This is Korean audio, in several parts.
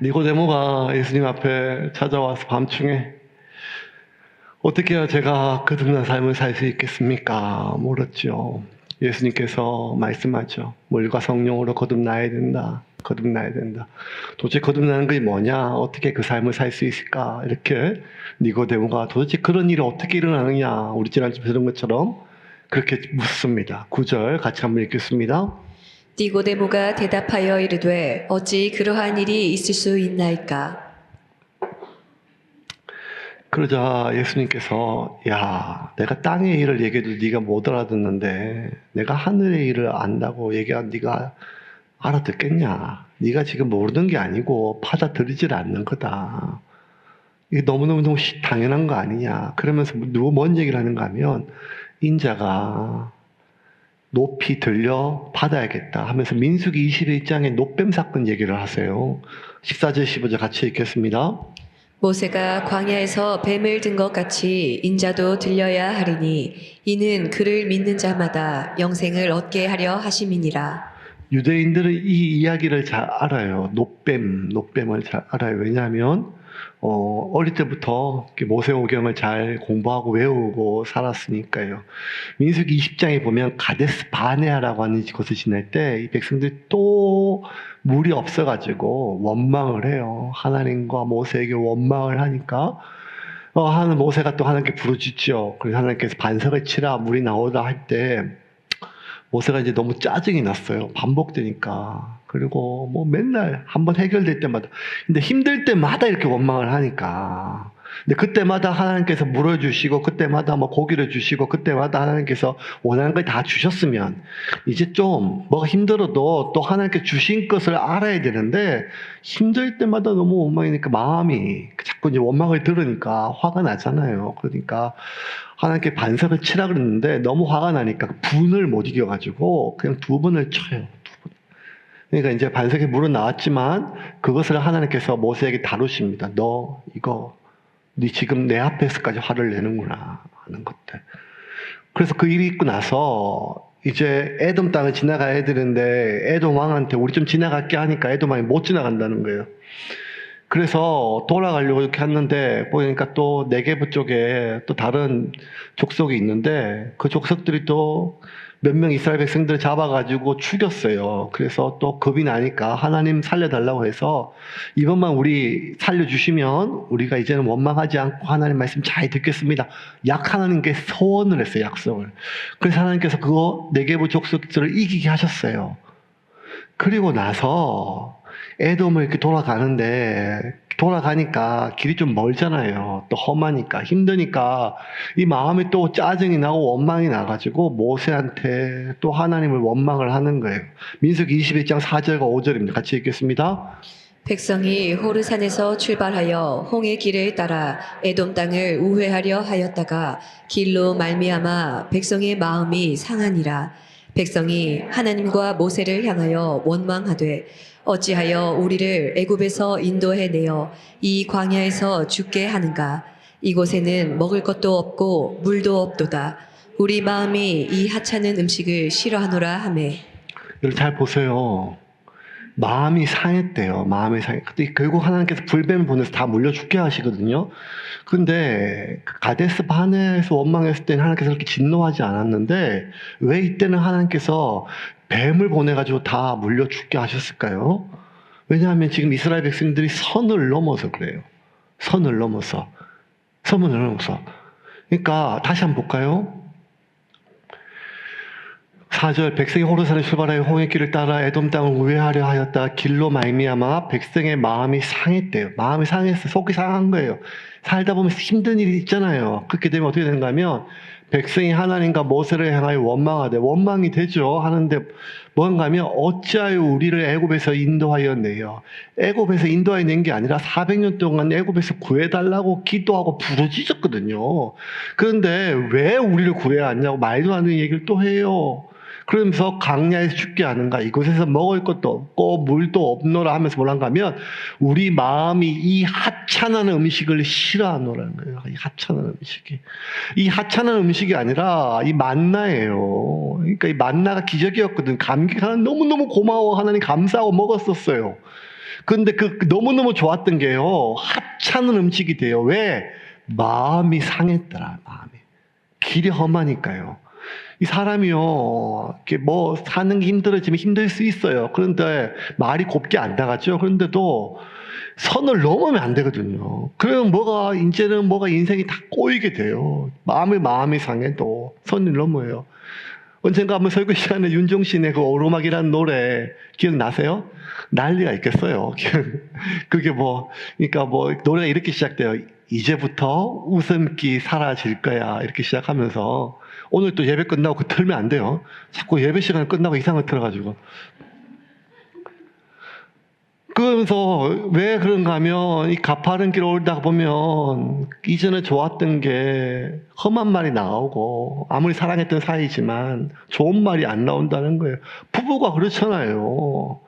니고데모가 예수님 앞에 찾아와서 밤중에 어떻게 해야 제가 거듭난 삶을 살 수 있겠습니까? 물었죠. 예수님께서 말씀하죠. 물과 성령으로 거듭나야 된다. 거듭나야 된다. 도대체 거듭나는 게 뭐냐? 어떻게 그 삶을 살 수 있을까? 이렇게 니고데모가 도대체 그런 일이 어떻게 일어나느냐? 우리 지난주에 들은 것처럼 그렇게 묻습니다. 9절 같이 한번 읽겠습니다. 니고데모가 대답하여 이르되 어찌 그러한 일이 있을 수 있나이까? 그러자 예수님께서 야, 내가 땅의 일을 얘기해도 네가 못 알아듣는데 내가 하늘의 일을 안다고 얘기한 네가 알아듣겠냐? 네가 지금 모르는 게 아니고 받아들이질 않는 거다. 이게 너무너무 당연한 거 아니냐? 그러면서 뭔 얘기를 하는가 하면 인자가 높이 들려 받아야겠다 하면서 민수기 21장의 노뱀 사건 얘기를 하세요. 14절 15절 같이 읽겠습니다. 모세가 광야에서 뱀을 든 것 같이 인자도 들려야 하리니 이는 그를 믿는 자마다 영생을 얻게 하려 하심이니라. 유대인들은 이 이야기를 잘 알아요. 노뱀을 잘 알아요. 왜냐하면 어릴 때부터 모세오경을 잘 공부하고 외우고 살았으니까요. 민수기 20장에 보면 가데스 바네아라고 하는 곳을 지날 때 이 백성들이 또 물이 없어가지고 원망을 해요. 하나님과 모세에게 원망을 하니까 하는 모세가 또 하나님께 부르짖죠. 그래서 하나님께서 반석을 치라 물이 나오라 할 때 모세가 이제 너무 짜증이 났어요. 반복되니까. 그리고 뭐 맨날 한번 해결될 때마다. 근데 힘들 때마다 이렇게 원망을 하니까. 근데 그때마다 하나님께서 물어주시고, 그때마다 뭐 고기를 주시고, 그때마다 하나님께서 원하는 걸 다 주셨으면, 이제 좀 뭐가 힘들어도 또 하나님께 주신 것을 알아야 되는데, 힘들 때마다 너무 원망이니까 마음이 자꾸 이제 원망을 들으니까 화가 나잖아요. 그러니까 하나님께 반석을 치라 그랬는데 너무 화가 나니까 분을 못 이겨가지고 그냥 2번을 쳐요. 2번. 그러니까 이제 반석에 물은 나왔지만 그것을 하나님께서 모세에게 다루십니다. 너 이거 네 지금 내 앞에서까지 화를 내는구나 하는 것들. 그래서 그 일이 있고 나서 이제 에돔 땅을 지나가야 되는데 에돔 왕한테 우리 좀 지나갈게 하니까 에돔 왕이 못 지나간다는 거예요. 그래서 돌아가려고 이렇게 했는데 보니까 또 네게브 쪽에 또 다른 족속이 있는데 그 족속들이 또 몇 명 이스라엘 백성들을 잡아가지고 죽였어요. 그래서 또 겁이 나니까 하나님 살려달라고 해서 이번만 우리 살려주시면 우리가 이제는 원망하지 않고 하나님 말씀 잘 듣겠습니다. 하나님께 소원을 했어요. 약속을. 그래서 하나님께서 그거 네게브 족속들을 이기게 하셨어요. 그리고 나서 에돔을 이렇게 돌아가니까 길이 좀 멀잖아요. 또 험하니까 힘드니까 이 마음에 또 짜증이 나고 원망이 나가지고 모세한테 또 하나님을 원망을 하는 거예요. 민수기 21장 4절과 5절입니다. 같이 읽겠습니다. 백성이 호르산에서 출발하여 홍해 길을 따라 에돔 땅을 우회하려 하였다가 길로 말미암아 백성의 마음이 상하니라. 백성이 하나님과 모세를 향하여 원망하되 어찌하여 우리를 애굽에서 인도해 내어 이 광야에서 죽게 하는가? 이곳에는 먹을 것도 없고 물도 없도다. 우리 마음이 이 하찮은 음식을 싫어하노라 하매. 여러분 잘 보세요. 마음이 상했대요. 마음이 상했대. 결국 하나님께서 불뱀을 보내서 다 물려 죽게 하시거든요. 근데 가데스 바네에서 원망했을 때는 하나님께서 그렇게 진노하지 않았는데 왜 이때는 하나님께서 뱀을 보내가지고 다 물려 죽게 하셨을까요? 왜냐하면 지금 이스라엘 백성들이 선을 넘어서 그래요. 선을 넘어서. 그러니까 다시 한번 볼까요? 4절 백성이 호르산에 출발하여 홍해 길을 따라 에돔 땅을 우회하려 하였다. 길로 말미암아 백성의 마음이 상했대요. 마음이 상했어. 속이 상한 거예요. 살다 보면 힘든 일이 있잖아요. 그렇게 되면 어떻게 되는가 하면 백성이 하나님과 모세를 향하여 원망하되 원망이 되죠. 하는데 뭔가 하면 어찌하여 우리를 애굽에서 인도하여 내요. 애굽에서 인도하여 낸 게 아니라 400년 동안 애굽에서 구해달라고 기도하고 부르짖었거든요. 그런데 왜 우리를 구해왔냐고 말도 안 되는 얘기를 또 해요. 그러면서 강야에서 죽게 하는가, 이곳에서 먹을 것도 없고 물도 없노라 하면서 뭐란가 하면 우리 마음이 이 하찮은 음식을 싫어하노라는 거예요. 이 하찮은 음식이. 이 하찮은 음식이 아니라 이 만나예요. 그러니까 이 만나가 기적이었거든. 감기가 너무너무 고마워 하나님 감사하고 먹었었어요. 근데 너무너무 좋았던 게요. 하찮은 음식이 돼요. 왜? 마음이 상했더라, 마음이. 길이 험하니까요. 이 사람이요, 이렇게 뭐 사는 게 힘들어지면 힘들 수 있어요. 그런데 말이 곱게 안 나가죠. 그런데도 선을 넘으면 안 되거든요. 그러면 이제는 인생이 다 꼬이게 돼요. 마음이 상해도 선을 넘어요. 언젠가 한번 설교 시간에 윤종신의 그 오르막이라는 노래 기억나세요? 난리가 있겠어요. 그게 그러니까 노래가 이렇게 시작돼요. 이제부터 웃음기 사라질 거야. 이렇게 시작하면서 오늘 또 예배 끝나고 그 틀면 안 돼요. 자꾸 예배 시간 끝나고 이상한 거 틀어가지고. 그러면서 왜 그런가 하면 이 가파른 길 오르다가 보면 이전에 좋았던 게 험한 말이 나오고 아무리 사랑했던 사이지만 좋은 말이 안 나온다는 거예요. 부부가 그렇잖아요.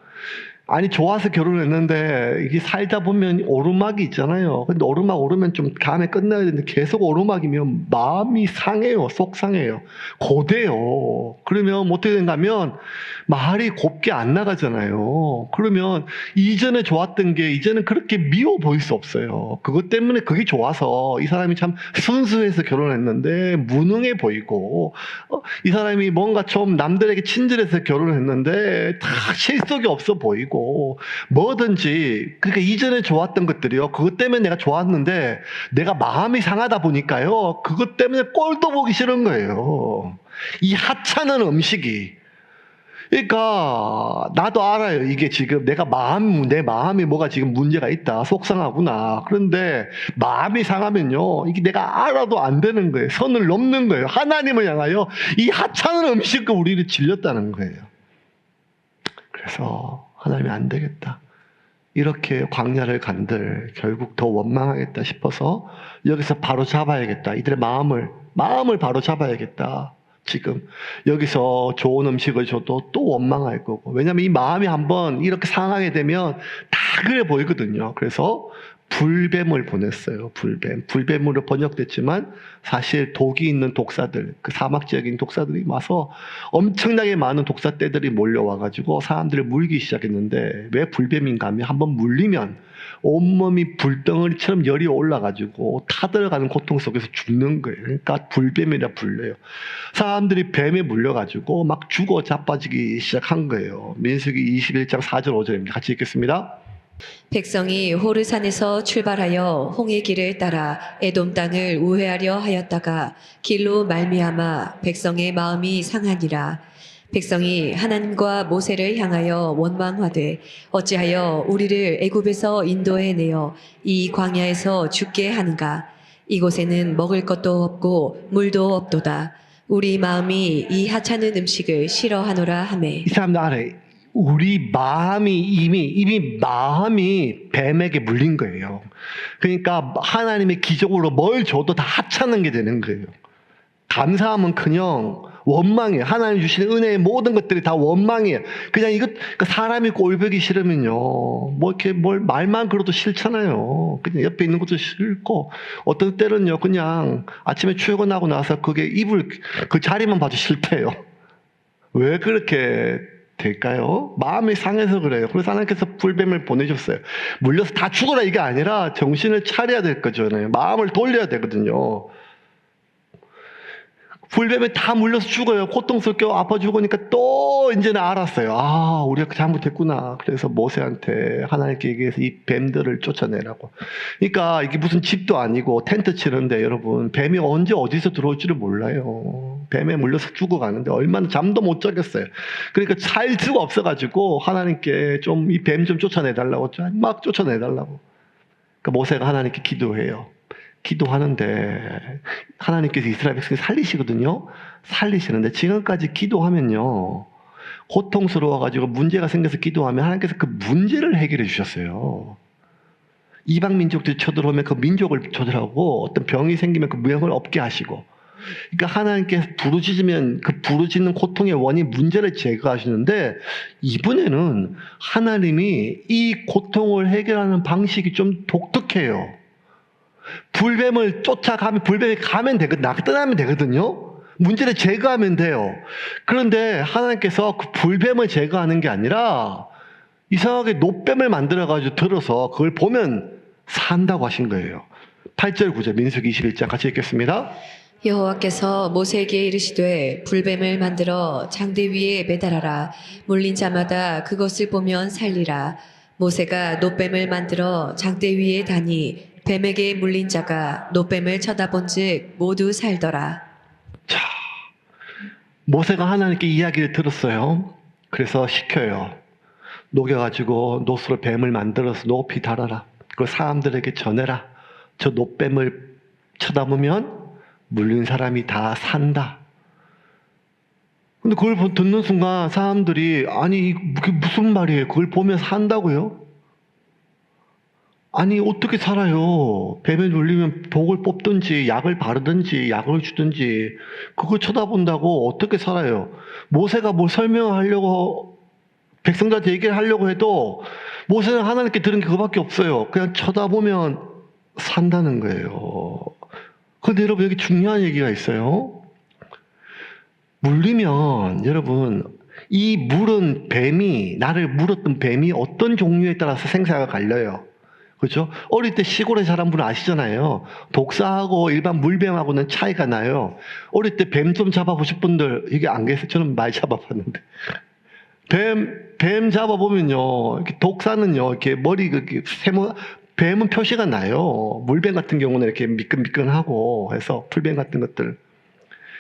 아니 좋아서 결혼했는데 이게 살다 보면 오르막이 있잖아요. 근데 오르막 오르면 좀 다음에 끝나야 되는데 계속 오르막이면 마음이 상해요. 속상해요. 고돼요. 그러면 어떻게 된가 하면 말이 곱게 안 나가잖아요. 그러면 이전에 좋았던 게 이제는 그렇게 미워 보일 수 없어요. 그것 때문에 그게 좋아서 이 사람이 참 순수해서 결혼했는데 무능해 보이고 이 사람이 뭔가 좀 남들에게 친절해서 결혼했는데 다 실속이 없어 보이고 뭐든지 그러니까 이전에 좋았던 것들이요. 그것 때문에 내가 좋았는데 내가 마음이 상하다 보니까요. 그것 때문에 꼴도 보기 싫은 거예요. 이 하찮은 음식이. 그러니까 나도 알아요. 이게 지금 내 마음이 뭐가 지금 문제가 있다. 속상하구나. 그런데 마음이 상하면요. 이게 내가 알아도 안 되는 거예요. 선을 넘는 거예요. 하나님을 향하여 이 하찮은 음식과 우리를 질렸다는 거예요. 그래서 하나님이 안 되겠다. 이렇게 광야를 간들 결국 더 원망하겠다 싶어서 여기서 바로 잡아야겠다. 이들의 마음을 바로 잡아야겠다. 지금 여기서 좋은 음식을 줘도 또 원망할 거고. 왜냐하면 이 마음이 한번 이렇게 상하게 되면 다 그래 보이거든요. 그래서 불뱀을 보냈어요. 불뱀으로 번역됐지만 사실 독이 있는 독사들, 그 사막 지역인 독사들이 와서 엄청나게 많은 독사떼들이 몰려와가지고 사람들을 물기 시작했는데 왜 불뱀인가 하면 한번 물리면 온몸이 불덩어리처럼 열이 올라가지고 타들어가는 고통 속에서 죽는 거예요. 그러니까 불뱀이라 불려요. 사람들이 뱀에 물려가지고 막 죽어 자빠지기 시작한 거예요. 민수기 21장 4절 5절입니다. 같이 읽겠습니다. 백성이 호르산에서 출발하여 홍해 길을 따라 에돔 땅을 우회하려 하였다가 길로 말미암아 백성의 마음이 상하니라. 백성이 하나님과 모세를 향하여 원망하되 어찌하여 우리를 애굽에서 인도해 내어 이 광야에서 죽게 하는가. 이곳에는 먹을 것도 없고 물도 없도다. 우리 마음이 이 하찮은 음식을 싫어하노라 하매. 이 사람들 알아요. 우리 마음이 이미 마음이 뱀에게 물린 거예요. 그러니까 하나님의 기적으로 뭘 줘도 다 하찮은 게 되는 거예요. 감사함은커녕 원망이에요. 하나님 주시는 은혜의 모든 것들이 다 원망이에요. 그냥 그러니까 사람이 꼴보기 싫으면요, 이렇게 말만 걸어도 싫잖아요. 그냥 옆에 있는 것도 싫고, 어떤 때는요, 그냥 아침에 출근하고 나서 그 자리만 봐도 싫대요. 왜 그렇게 될까요? 마음이 상해서 그래요. 그래서 하나님께서 불뱀을 보내셨어요. 물려서 다 죽어라 이게 아니라 정신을 차려야 될 거잖아요. 마음을 돌려야 되거든요. 불뱀에 다 물려서 죽어요. 고통스럽게 아파 죽으니까 또 이제는 알았어요. 아, 우리가 잘못했구나. 그래서 모세한테 하나님께 얘기해서 이 뱀들을 쫓아내라고. 그러니까 이게 무슨 집도 아니고 텐트 치는데 여러분, 뱀이 언제 어디서 들어올지를 몰라요. 뱀에 물려서 죽어가는데 얼마나 잠도 못 자겠어요. 그러니까 살 수가 없어가지고 하나님께 좀 이 뱀 좀 쫓아내달라고 막 쫓아내달라고. 그러니까 모세가 하나님께 기도해요. 기도하는데 하나님께서 이스라엘 백성을 살리시는데 지금까지 기도하면요, 고통스러워가지고 문제가 생겨서 기도하면 하나님께서 그 문제를 해결해 주셨어요. 이방 민족들이 쳐들어오면 그 민족을 조절하고 어떤 병이 생기면 그 병을 없게 하시고, 그러니까 하나님께서 부르짖으면 그 부르짖는 고통의 원인 문제를 제거하시는데 이번에는 하나님이 이 고통을 해결하는 방식이 좀 독특해요. 불뱀을 쫓아가면 불뱀이 낙떠나면 되거든요. 문제를 제거하면 돼요. 그런데 하나님께서 그 불뱀을 제거하는 게 아니라 이상하게 노뱀을 만들어가지고 들어서 그걸 보면 산다고 하신 거예요. 8절 9절 민수기 21장 같이 읽겠습니다. 여호와께서 모세에게 이르시되 불뱀을 만들어 장대 위에 매달아라. 물린 자마다 그것을 보면 살리라. 모세가 노뱀을 만들어 장대 위에 다니 뱀에게 물린 자가 노뱀을 쳐다본즉 모두 살더라. 자, 모세가 하나님께 이야기를 들었어요. 그래서 시켜요. 녹여가지고 노수로 뱀을 만들어서 높이 달아라. 그걸 사람들에게 전해라. 저 노뱀을 쳐다보면 물린 사람이 다 산다. 근데 그걸 듣는 순간 사람들이 아니 그게 무슨 말이에요? 그걸 보면 산다고요? 아니 어떻게 살아요? 뱀에 물리면 독을 뽑든지 약을 바르든지 약을 주든지 그걸 쳐다본다고 어떻게 살아요? 모세가 뭘 설명하려고 백성들한테 얘기를 하려고 해도 모세는 하나님께 들은 게 그거밖에 없어요. 그냥 쳐다보면 산다는 거예요. 그런데 여러분 여기 중요한 얘기가 있어요. 물리면 여러분 이 물은 뱀이 나를 물었던 뱀이 어떤 종류에 따라서 생사가 갈려요. 그렇죠? 어릴 때 시골에 자란 분은 아시잖아요. 독사하고 일반 물뱀하고는 차이가 나요. 어릴 때 뱀 좀 잡아보실 분들 이게 안 계세요? 저는 많이 잡아봤는데 뱀 잡아보면요 이렇게 독사는요 이렇게 머리 그렇게 세모 뱀은 표시가 나요. 물뱀 같은 경우는 이렇게 미끈미끈하고 해서 풀뱀 같은 것들.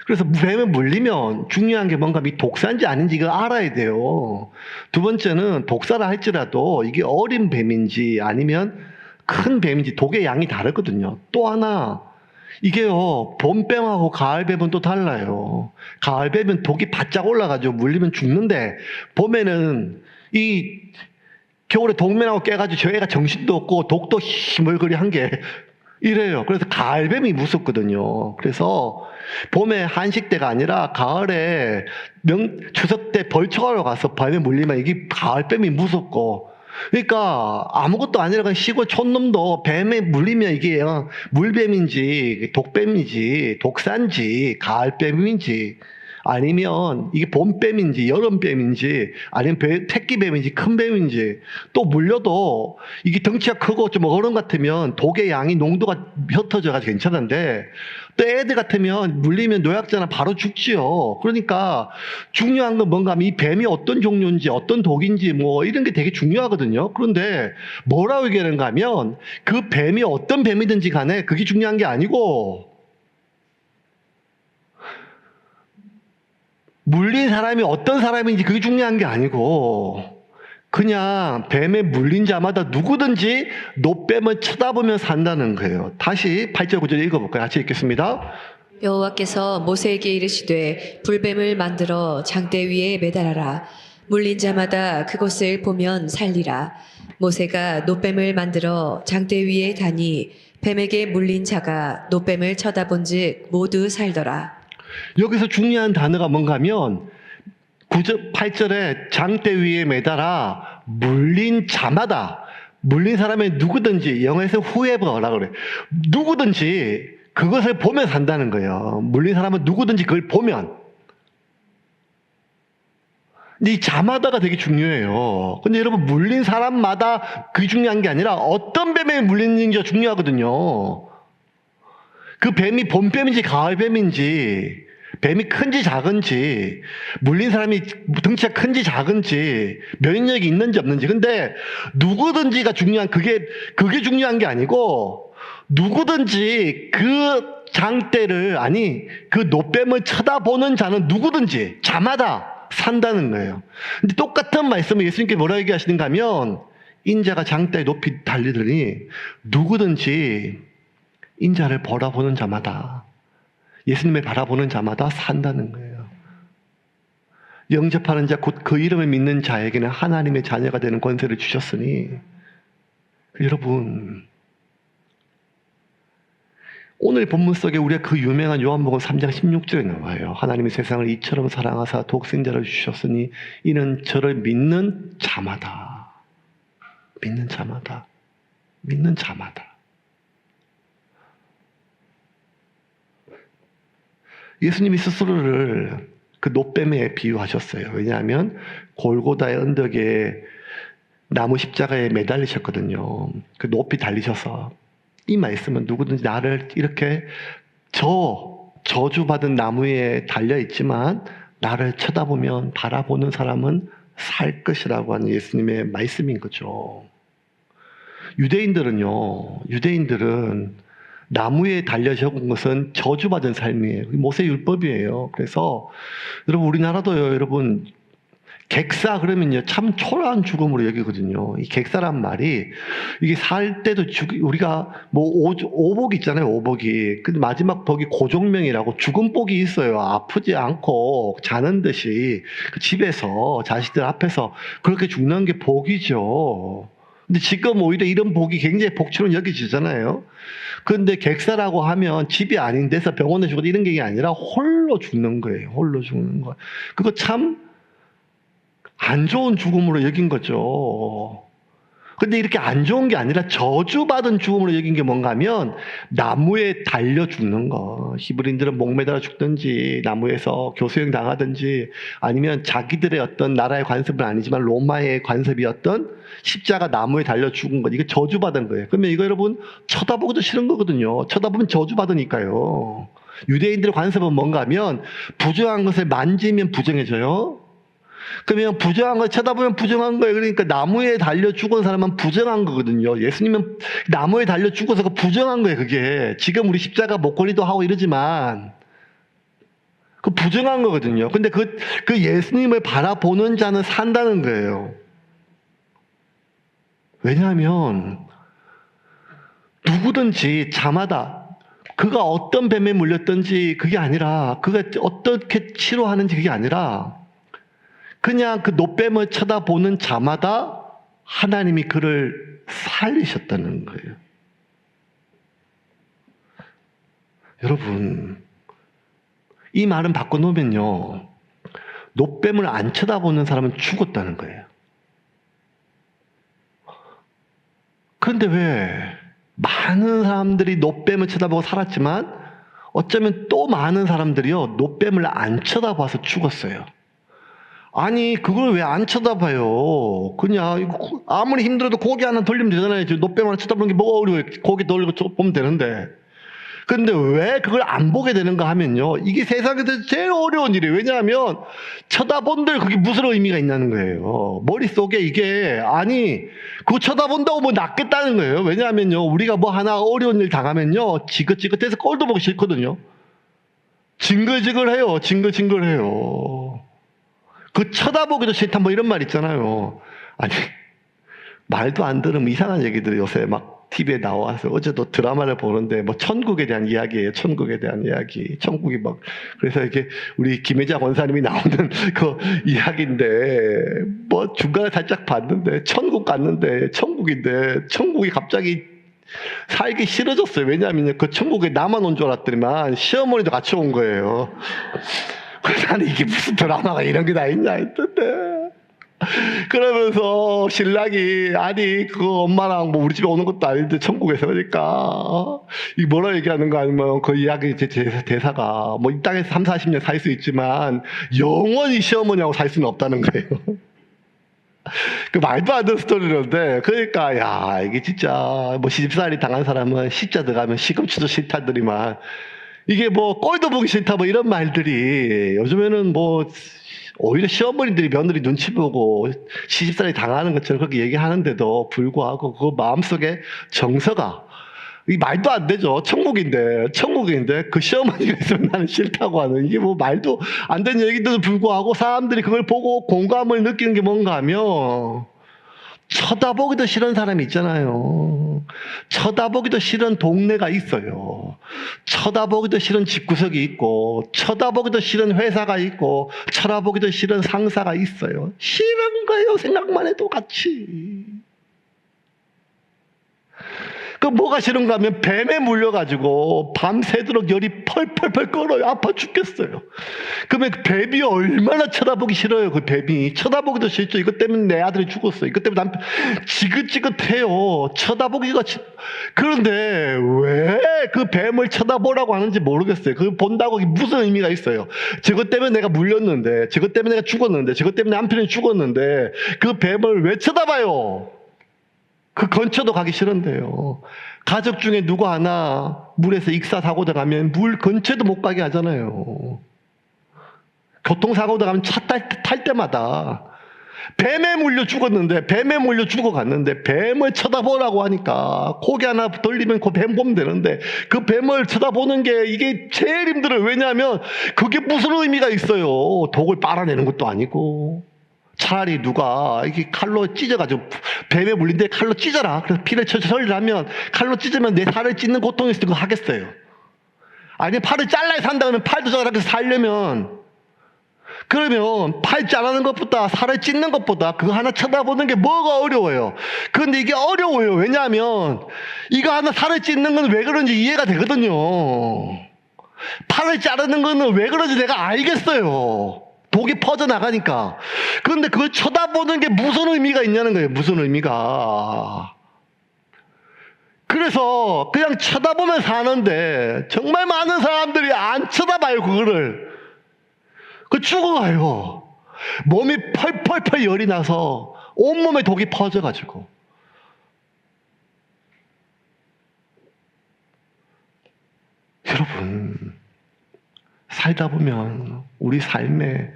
그래서 뱀에 물리면 중요한 게 뭔가 이 독사인지 아닌지 이걸 알아야 돼요. 두 번째는 독사라 할지라도 이게 어린 뱀인지 아니면 큰 뱀인지 독의 양이 다르거든요. 또 하나 이게요 봄뱀하고 가을뱀은 또 달라요. 가을뱀은 독이 바짝 올라가지고 물리면 죽는데 봄에는 이 겨울에 독맨하고 깨가지고 저 애가 정신도 없고 독도 희물거리한 게 이래요. 그래서 가을뱀이 무섭거든요. 그래서 봄에 한식 때가 아니라 가을에 추석 때 벌초하러 가서 뱀에 물리면 이게 가을뱀이 무섭고 그러니까 아무것도 아니라 그냥 시골 촌놈도 뱀에 물리면 이게 물뱀인지 독뱀인지 독사인지 가을뱀인지 아니면 이게 봄뱀인지 여름뱀인지 아니면 새끼뱀인지 큰뱀인지 또 물려도 이게 덩치가 크고 좀 어른 같으면 독의 양이 농도가 옅어져가지고 괜찮은데 또 애들 같으면 물리면 노약자나 바로 죽지요. 그러니까 중요한 건 뭔가 하면 이 뱀이 어떤 종류인지 어떤 독인지 뭐 이런 게 되게 중요하거든요. 그런데 뭐라고 얘기하는가 하면 그 뱀이 어떤 뱀이든지 간에 그게 중요한 게 아니고 물린 사람이 어떤 사람인지 그게 중요한 게 아니고 그냥 뱀에 물린 자마다 누구든지 노뱀을 쳐다보며 산다는 거예요. 다시 8절 9절 읽어볼까요? 같이 읽겠습니다. 여호와께서 모세에게 이르시되 불뱀을 만들어 장대 위에 매달아라. 물린 자마다 그것을 보면 살리라. 모세가 노뱀을 만들어 장대 위에 다니 뱀에게 물린 자가 노뱀을 쳐다본즉 모두 살더라. 여기서 중요한 단어가 뭔가 하면 8절에 장대 위에 매달아 물린 자마다 물린 사람의 누구든지 영어에서 whoever라고 그래. 누구든지 그것을 보면 산다는 거예요. 물린 사람은 누구든지 그걸 보면. 근데 이 자마다가 되게 중요해요. 근데 여러분 물린 사람마다 그게 중요한 게 아니라 어떤 뱀에 물리는지가 중요하거든요. 그 뱀이 봄뱀인지 가을뱀인지 뱀이 큰지 작은지 물린 사람이 덩치가 큰지 작은지 면역력이 있는지 없는지 근데 누구든지가 중요한 그게 중요한 게 아니고 누구든지 그 장대를 아니 그 노뱀을 쳐다보는 자는 누구든지 자마다 산다는 거예요. 근데 똑같은 말씀을 예수님께 뭐라 얘기하시는가 하면 인자가 장대에 높이 달리더니 누구든지 인자를 바라보는 자마다 예수님을 바라보는 자마다 산다는 거예요. 영접하는 자 곧 그 이름을 믿는 자에게는 하나님의 자녀가 되는 권세를 주셨으니 여러분 오늘 본문 속에 우리가 그 유명한 요한복음 3장 16절에 나와요. 하나님이 세상을 이처럼 사랑하사 독생자를 주셨으니 이는 저를 믿는 자마다 믿는 자마다 믿는 자마다 예수님이 스스로를 그 노뱀에 비유하셨어요. 왜냐하면 골고다의 언덕에 나무 십자가에 매달리셨거든요. 그 높이 달리셔서 이 말씀은 누구든지 나를 이렇게 저주받은 나무에 달려있지만 나를 쳐다보면 바라보는 사람은 살 것이라고 하는 예수님의 말씀인 거죠. 유대인들은 나무에 달려 적은 것은 저주받은 삶이에요. 모세율법이에요. 그래서 여러분 우리나라도요, 여러분 객사 그러면요 참 초라한 죽음으로 여기거든요. 이 객사란 말이 이게 살 때도 우리가 뭐 오복 있잖아요. 오복이. 근데 마지막 복이 고종명이라고 죽은 복이 있어요. 아프지 않고 자는 듯이 그 집에서 자식들 앞에서 그렇게 죽는 게 복이죠. 근데 지금 오히려 이런 복이 굉장히 복처럼 여겨지잖아요. 그런데 객사라고 하면 집이 아닌 데서 병원에 죽어도 이런 게 아니라 홀로 죽는 거예요. 홀로 죽는 거. 그거 참 안 좋은 죽음으로 여긴 거죠. 근데 이렇게 안 좋은 게 아니라 저주받은 죽음으로 여긴 게 뭔가 하면 나무에 달려 죽는 거. 히브리인들은 목매달아 죽든지 나무에서 교수형 당하든지 아니면 자기들의 어떤 나라의 관습은 아니지만 로마의 관습이었던 십자가 나무에 달려 죽은 것. 이거 저주받은 거예요. 그러면 이거 여러분 쳐다보기도 싫은 거거든요. 쳐다보면 저주받으니까요. 유대인들의 관습은 뭔가 하면 부정한 것을 만지면 부정해져요. 그러면 부정한 걸 쳐다보면 부정한 거예요. 그러니까 나무에 달려 죽은 사람은 부정한 거거든요. 예수님은 나무에 달려 죽어서 그 부정한 거예요. 그게 지금 우리 십자가 목걸이도 하고 이러지만 그 부정한 거거든요. 근데 그 예수님을 바라보는 자는 산다는 거예요. 왜냐하면 누구든지 자마다 그가 어떤 뱀에 물렸든지 그게 아니라 그가 어떻게 치료하는지 그게 아니라 그냥 그 노뱀을 쳐다보는 자마다 하나님이 그를 살리셨다는 거예요. 여러분, 이 말은 바꿔놓으면요, 노뱀을 안 쳐다보는 사람은 죽었다는 거예요. 그런데 왜 많은 사람들이 노뱀을 쳐다보고 살았지만 어쩌면 또 많은 사람들이요, 노뱀을 안 쳐다봐서 죽었어요. 아니 그걸 왜 안 쳐다봐요? 그냥 아무리 힘들어도 고개 하나 돌리면 되잖아요. 지금 노뱀 하나 쳐다보는 게 뭐가 어려워요. 고개 돌리고 보면 되는데. 근데 왜 그걸 안 보게 되는가 하면요, 이게 세상에서 제일 어려운 일이에요. 왜냐하면 쳐다본들 그게 무슨 의미가 있냐는 거예요. 머릿속에 이게 아니 그거 쳐다본다고 뭐 낫겠다는 거예요. 왜냐하면요, 우리가 뭐 하나 어려운 일 당하면요 지긋지긋해서 꼴도 보기 싫거든요. 징글징글해요. 징글징글해요. 그 쳐다보기도 싫다 뭐 이런 말 있잖아요. 아니 말도 안 들으면 이상한 얘기들이 요새 막 TV에 나와서 어제도 드라마를 보는데 뭐 천국에 대한 이야기예요. 천국에 대한 이야기. 천국이 막 그래서 이렇게 우리 김혜자 권사님이 나오는 그 이야기인데 뭐 중간에 살짝 봤는데 천국 갔는데 천국인데 천국이 갑자기 살기 싫어졌어요. 왜냐하면 그 천국에 나만 온 줄 알았더니만 시어머니도 같이 온 거예요. 그래서 나는 이게 무슨 드라마가 이런 게 다 있냐 했던데. 그러면서 신랑이 아니 그거 엄마랑 뭐 우리 집에 오는 것도 아닌데 천국에서 그러니까 이 뭐라 얘기하는 거 아니면 그 이야기 대사가 뭐 이 땅에서 30-40년 살 수 있지만 영원히 시어머니하고 살 수는 없다는 거예요. 그 말도 안 되는 스토리인데 그러니까 야 이게 진짜 뭐 시집살이 당한 사람은 시자 들어가면 시금치도 싫다더니만 이게 뭐 꼴도 보기 싫다 뭐 이런 말들이 요즘에는 뭐 오히려 시어머니들이 며느리 눈치 보고 시집살이 당하는 것처럼 그렇게 얘기하는데도 불구하고 그 마음속에 정서가 이 말도 안 되죠. 천국인데 그 시어머니가 있으면 나는 싫다고 하는 이게 뭐 말도 안 되는 얘기인데도 불구하고 사람들이 그걸 보고 공감을 느끼는 게 뭔가 하면 쳐다보기도 싫은 사람이 있잖아요. 쳐다보기도 싫은 동네가 있어요. 쳐다보기도 싫은 집구석이 있고 쳐다보기도 싫은 회사가 있고 쳐다보기도 싫은 상사가 있어요. 싫은 거예요. 생각만 해도 같이. 그 뭐가 싫은가 하면 뱀에 물려가지고 밤새도록 열이 펄펄펄 끓어요. 아파 죽겠어요. 그러면 그 뱀이 얼마나 쳐다보기 싫어요. 그 뱀이 쳐다보기도 싫죠. 이것 때문에 내 아들이 죽었어요. 이것 때문에 남편 지긋지긋해요. 쳐다보기가 그런데 왜 그 뱀을 쳐다보라고 하는지 모르겠어요. 그 본다고 무슨 의미가 있어요. 저것 때문에 내가 물렸는데, 저것 때문에 내가 죽었는데, 저것 때문에 남편이 죽었는데 그 뱀을 왜 쳐다봐요? 그 근처도 가기 싫은데요. 가족 중에 누구 하나 물에서 익사사고 당하면 물 근처도 못 가게 하잖아요. 교통사고 당하면 차 탈 때마다 뱀에 물려 죽었는데, 뱀에 물려 죽어갔는데 뱀을 쳐다보라고 하니까 고개 하나 돌리면 그 뱀 보면 되는데 그 뱀을 쳐다보는 게 이게 제일 힘들어요. 왜냐하면 그게 무슨 의미가 있어요. 독을 빨아내는 것도 아니고. 차라리 누가 이게 칼로 찢어가지고 뱀에 물린데 칼로 찢어라. 그래서 피를 철철 나면 칼로 찢으면 내 살을 찢는 고통이 있을 거 하겠어요. 아니 팔을 잘라야 산다 그러면 팔도 저렇게 살려면 그러면 팔 자르는 것보다 살을 찢는 것보다 그거 하나 쳐다보는 게 뭐가 어려워요. 그런데 이게 어려워요. 왜냐하면 이거 하나 살을 찢는 건 왜 그런지 이해가 되거든요. 팔을 자르는 거는 왜 그런지 내가 알겠어요. 독이 퍼져나가니까. 그런데 그걸 쳐다보는 게 무슨 의미가 있냐는 거예요. 무슨 의미가. 그래서 그냥 쳐다보면 사는데 정말 많은 사람들이 안 쳐다봐요. 그거를. 그 죽어가요. 몸이 펄펄펄 열이 나서 온몸에 독이 퍼져가지고. 여러분, 살다 보면 우리 삶에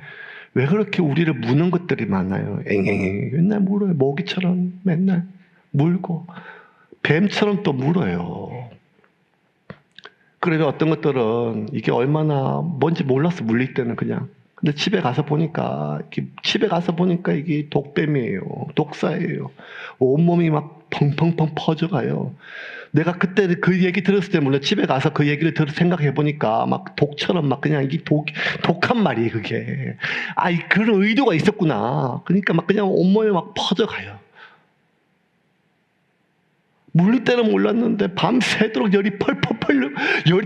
왜 그렇게 우리를 무는 것들이 많아요. 앵앵앵 맨날 물어요. 모기처럼 맨날 물고 뱀처럼 또 물어요. 그래도 어떤 것들은 이게 얼마나 뭔지 몰라서 물릴 때는 그냥. 근데 집에 가서 보니까 이게 독뱀이에요. 독사예요. 온몸이 막 펑펑펑 퍼져가요. 내가 그때 그 얘기 들었을 때 물론 집에 가서 그 얘기를 생각해 보니까 막 독처럼 막 그냥 이게 독한 말이에요, 그게. 아, 그런 의도가 있었구나. 그러니까 막 그냥 온몸에 막 퍼져가요. 물릴 때는 몰랐는데 밤새도록 열이 펄펄펄,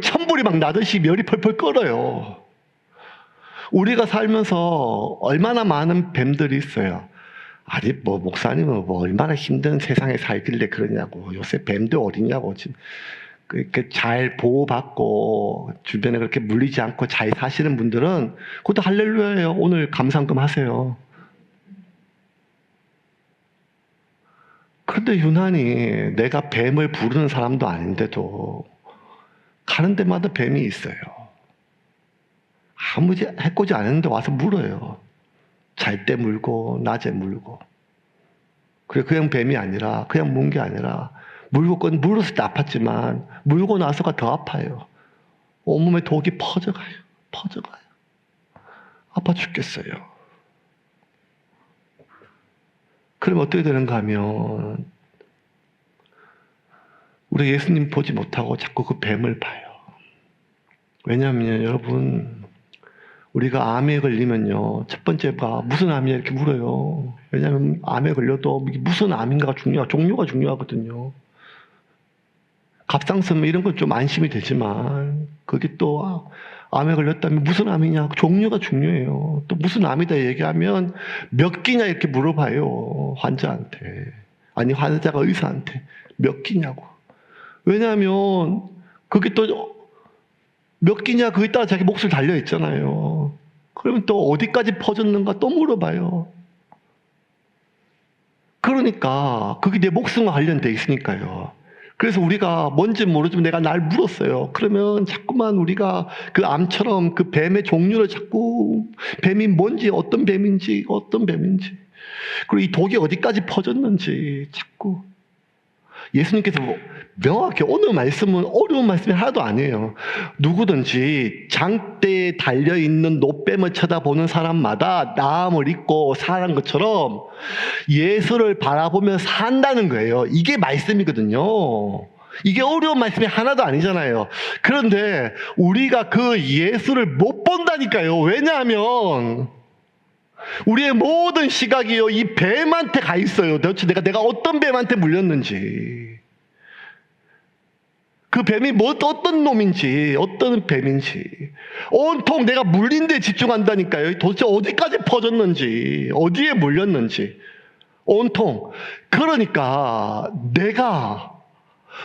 천불이 막 나듯이 열이 펄펄 끓어요. 우리가 살면서 얼마나 많은 뱀들이 있어요. 아니 뭐 목사님은 뭐 얼마나 힘든 세상에 살길래 그러냐고. 요새 뱀도 어디냐고. 지금 그렇게 잘 보호받고 주변에 그렇게 물리지 않고 잘 사시는 분들은 그것도 할렐루야예요. 오늘 감상금 하세요. 그런데 유난히 내가 뱀을 부르는 사람도 아닌데도 가는 데마다 뱀이 있어요. 아무 해코지 안 했는데 와서 물어요. 잘 때 물고 낮에 물고. 그래 그냥 뱀이 아니라 그냥 문 게 아니라 물었을 때 아팠지만 물고 나서가 더 아파요. 온몸에 독이 퍼져가요. 아파 죽겠어요. 그러면 어떻게 되는가 하면 우리 예수님 보지 못하고 자꾸 그 뱀을 봐요. 왜냐하면 여러분 우리가 암에 걸리면요 첫 번째가 무슨 암이야 이렇게 물어요. 왜냐하면 암에 걸려도 무슨 암인가가 종류가 중요하거든요. 갑상선 이런 건 좀 안심이 되지만 그게 또 암에 걸렸다면 무슨 암이냐 종류가 중요해요. 또 무슨 암이다 얘기하면 몇 끼냐 이렇게 물어봐요. 환자한테. 아니 환자가 의사한테 몇 끼냐고. 왜냐하면 그게 또 몇 끼냐 그에 따라 자기 몫을 달려 있잖아요. 그러면 또 어디까지 퍼졌는가 또 물어봐요. 그러니까 그게 내 목숨과 관련돼 있으니까요. 그래서 우리가 뭔지 모르지만 내가 날 물었어요. 그러면 자꾸만 우리가 그 암처럼 그 뱀의 종류를 자꾸 뱀이 뭔지 어떤 뱀인지 그리고 이 독이 어디까지 퍼졌는지 자꾸 예수님께서 명확히 오늘 말씀은 어려운 말씀이 하나도 아니에요. 누구든지 장대에 달려있는 노뱀을 쳐다보는 사람마다 나음을 잊고 사는 것처럼 예수를 바라보며 산다는 거예요. 이게 말씀이거든요. 이게 어려운 말씀이 하나도 아니잖아요. 그런데 우리가 그 예수를 못 본다니까요. 왜냐하면 우리의 모든 시각이요 이 뱀한테 가 있어요. 도대체 내가 어떤 뱀한테 물렸는지. 그 뱀이 어떤 놈인지, 어떤 뱀인지. 온통 내가 물린 데 집중한다니까요. 도대체 어디까지 퍼졌는지, 어디에 물렸는지. 온통. 그러니까 내가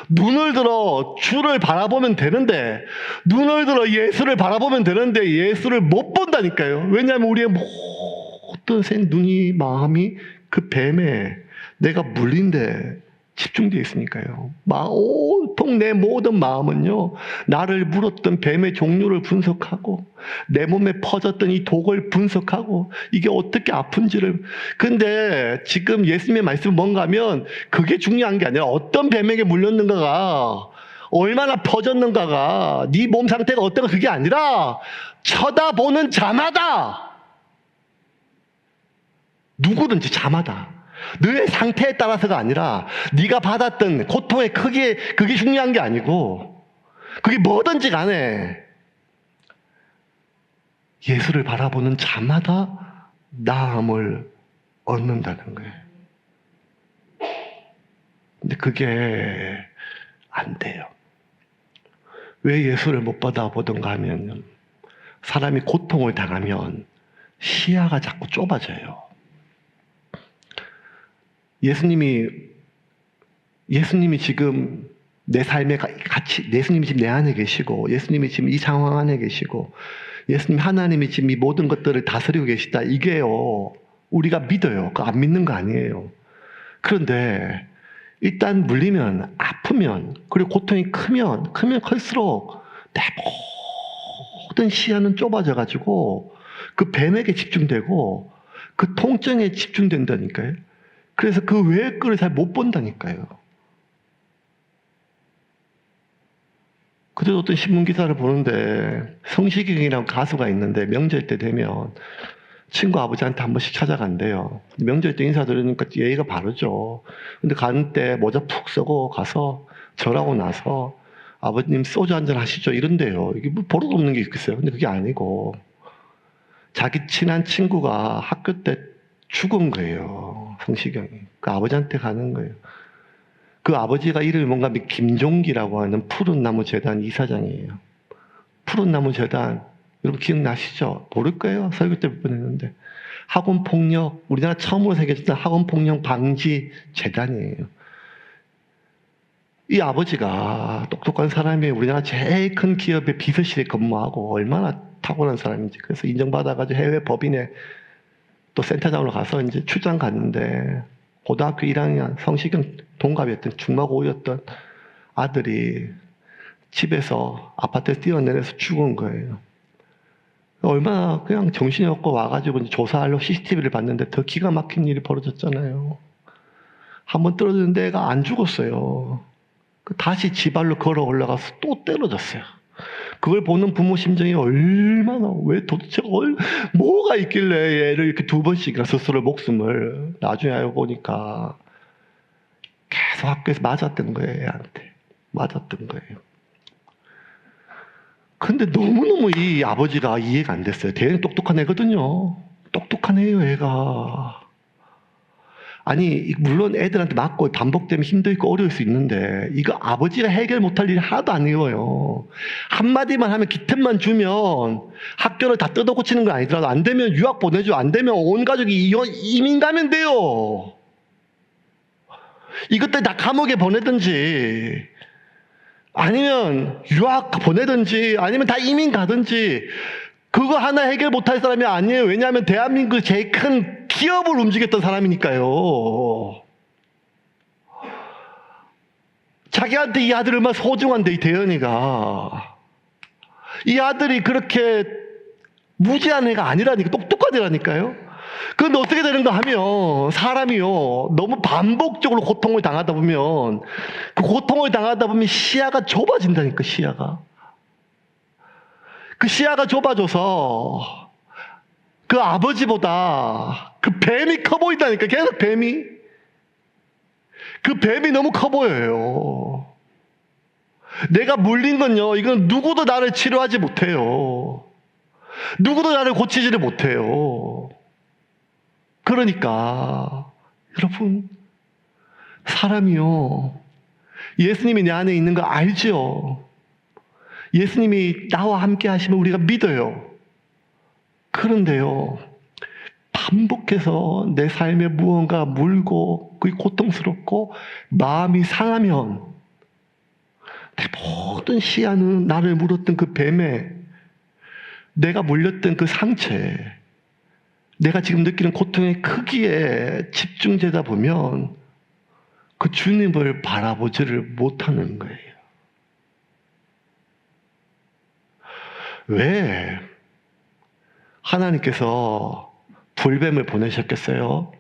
눈을 들어 주를 바라보면 되는데, 눈을 들어 예수를 바라보면 되는데 예수를 못 본다니까요. 왜냐하면 우리의 모든 눈이, 마음이 그 뱀에 내가 물린 데 집중되어 있으니까요. 온통 내 모든 마음은요, 나를 물었던 뱀의 종류를 분석하고 내 몸에 퍼졌던 이 독을 분석하고 이게 어떻게 아픈지를. 근데 지금 예수님의 말씀은 뭔가 하면 그게 중요한 게 아니라 어떤 뱀에게 물렸는가가, 얼마나 퍼졌는가가, 네 몸 상태가 어떤가, 그게 아니라 쳐다보는 자마다, 누구든지 자마다 너의 상태에 따라서가 아니라 네가 받았던 고통의 크기에, 그게 중요한 게 아니고, 그게 뭐든지 간에 예수를 바라보는 자마다 나음을 얻는다는 거예요. 근데 그게 안 돼요. 왜 예수를 못 받아보던가 하면, 사람이 고통을 당하면 시야가 자꾸 좁아져요. 예수님이 지금 내 삶에 같이, 예수님이 지금 내 안에 계시고, 예수님이 지금 이 상황 안에 계시고, 하나님이 지금 이 모든 것들을 다스리고 계시다. 이게요, 우리가 믿어요. 그거 안 믿는 거 아니에요. 그런데 일단 물리면, 아프면, 그리고 고통이 크면 클수록 내 모든 시야는 좁아져가지고 그 뱀에게 집중되고 그 통증에 집중된다니까요. 그래서 그 외의 거를 잘 못 본다니까요. 그때 어떤 신문기사를 보는데, 성시경이라는 가수가 있는데 명절 때 되면 친구 아버지한테 한 번씩 찾아간대요. 명절 때 인사드리니까 예의가 바르죠. 근데 가는 때 모자 푹 쓰고 가서 절하고 나서 아버님 소주 한잔 하시죠 이런대요. 이게 뭐 버릇 없는 게 있겠어요. 근데 그게 아니고 자기 친한 친구가 학교 때 죽은 거예요. 성시경이. 그 아버지한테 가는 거예요. 그 아버지가 이름이 뭔가 김종기라고 하는 푸른나무 재단 이사장이에요. 푸른나무 재단 여러분 기억나시죠? 모를 거예요. 설교 때 몇 번 했는데. 학원폭력, 우리나라 처음으로 새겨졌던 학원폭력 방지 재단이에요. 이 아버지가 똑똑한 사람이 우리나라 제일 큰 기업의 비서실에 근무하고 얼마나 탁월한 사람인지. 그래서 인정받아가지고 해외 법인에 또 센터장으로 가서 이제 출장 갔는데, 고등학교 1학년 성시경 동갑이었던 중마고우였던 아들이 집에서 아파트에서 뛰어내려서 죽은 거예요. 얼마나 그냥 정신이 없고 와가지고 이제 조사하려고 CCTV를 봤는데 더 기가 막힌 일이 벌어졌잖아요. 한번 떨어졌는데 애가 안 죽었어요. 다시 지발로 걸어 올라가서 또 떨어졌어요. 그걸 보는 부모 심정이 얼마나, 왜 도대체 뭐가 있길래 얘를 이렇게 2번씩이나 스스로 목숨을. 나중에 알고 보니까 계속 학교에서 맞았던 거예요. 애한테 맞았던 거예요. 근데 너무너무 이 아버지가 이해가 안 됐어요. 대단히 똑똑한 애거든요. 똑똑한 애예요, 애가. 아니, 물론 애들한테 맞고 반복되면 힘도 있고 어려울 수 있는데, 이거 아버지가 해결 못할 일이 하나도 아니에요. 한마디만 하면 기템만 주면 학교를 다 뜯어고치는 건 아니더라도, 안 되면 유학 보내줘, 안 되면 온 가족이 이민 가면 돼요. 이것들 다 감옥에 보내든지, 아니면 유학 보내든지, 아니면 다 이민 가든지, 그거 하나 해결 못할 사람이 아니에요. 왜냐하면 대한민국 제일 큰 기업을 움직였던 사람이니까요. 자기한테 이 아들이 얼마나 소중한데, 이 대현이가. 이 아들이 그렇게 무지한 애가 아니라니까, 똑똑한 애라니까요. 그런데 어떻게 되는가 하면, 사람이요, 너무 반복적으로 고통을 당하다 보면, 그 고통을 당하다 보면 시야가 좁아진다니까, 시야가. 그 시야가 좁아져서 그 아버지보다 그 뱀이 커 보인다니까. 계속 뱀이. 그 뱀이 너무 커 보여요. 내가 물린 건요, 이건 누구도 나를 치료하지 못해요. 누구도 나를 고치지를 못해요. 그러니까 여러분, 사람이요, 예수님이 내 안에 있는 거 알죠? 예수님이 나와 함께 하시면 우리가 믿어요. 그런데요, 반복해서 내 삶에 무언가 물고 그게 고통스럽고 마음이 상하면 내 모든 시야는 나를 물었던 그 뱀에, 내가 물렸던 그 상처에, 내가 지금 느끼는 고통의 크기에 집중되다 보면 그 주님을 바라보지를 못하는 거예요. 왜 하나님께서 불뱀을 보내셨겠어요?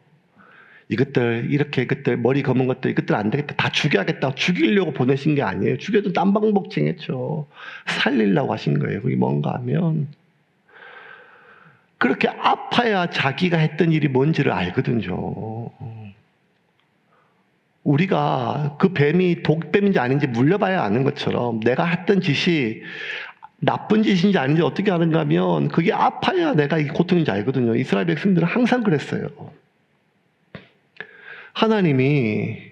이것들 머리 검은 것들, 이것들 안 되겠다, 다 죽여야겠다, 죽이려고 보내신 게 아니에요. 죽여도 딴 방법 쟁했죠. 살리려고 하신 거예요. 그게 뭔가 하면 그렇게 아파야 자기가 했던 일이 뭔지를 알거든요. 우리가 그 뱀이 독뱀인지 아닌지 물려봐야 아는 것처럼 내가 했던 짓이 나쁜 짓인지 아닌지 어떻게 아는가 하면 그게 아파야 내가 이 고통인지 알거든요. 이스라엘 백성들은 항상 그랬어요. 하나님이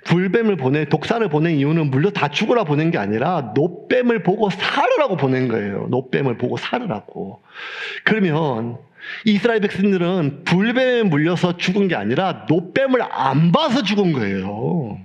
불뱀을 독사를 보낸 이유는 물려 다 죽으라 보낸 게 아니라 노뱀을 보고 살으라고 보낸 거예요. 노뱀을 보고 살으라고. 그러면 이스라엘 백성들은 불뱀에 물려서 죽은 게 아니라 노뱀을 안 봐서 죽은 거예요.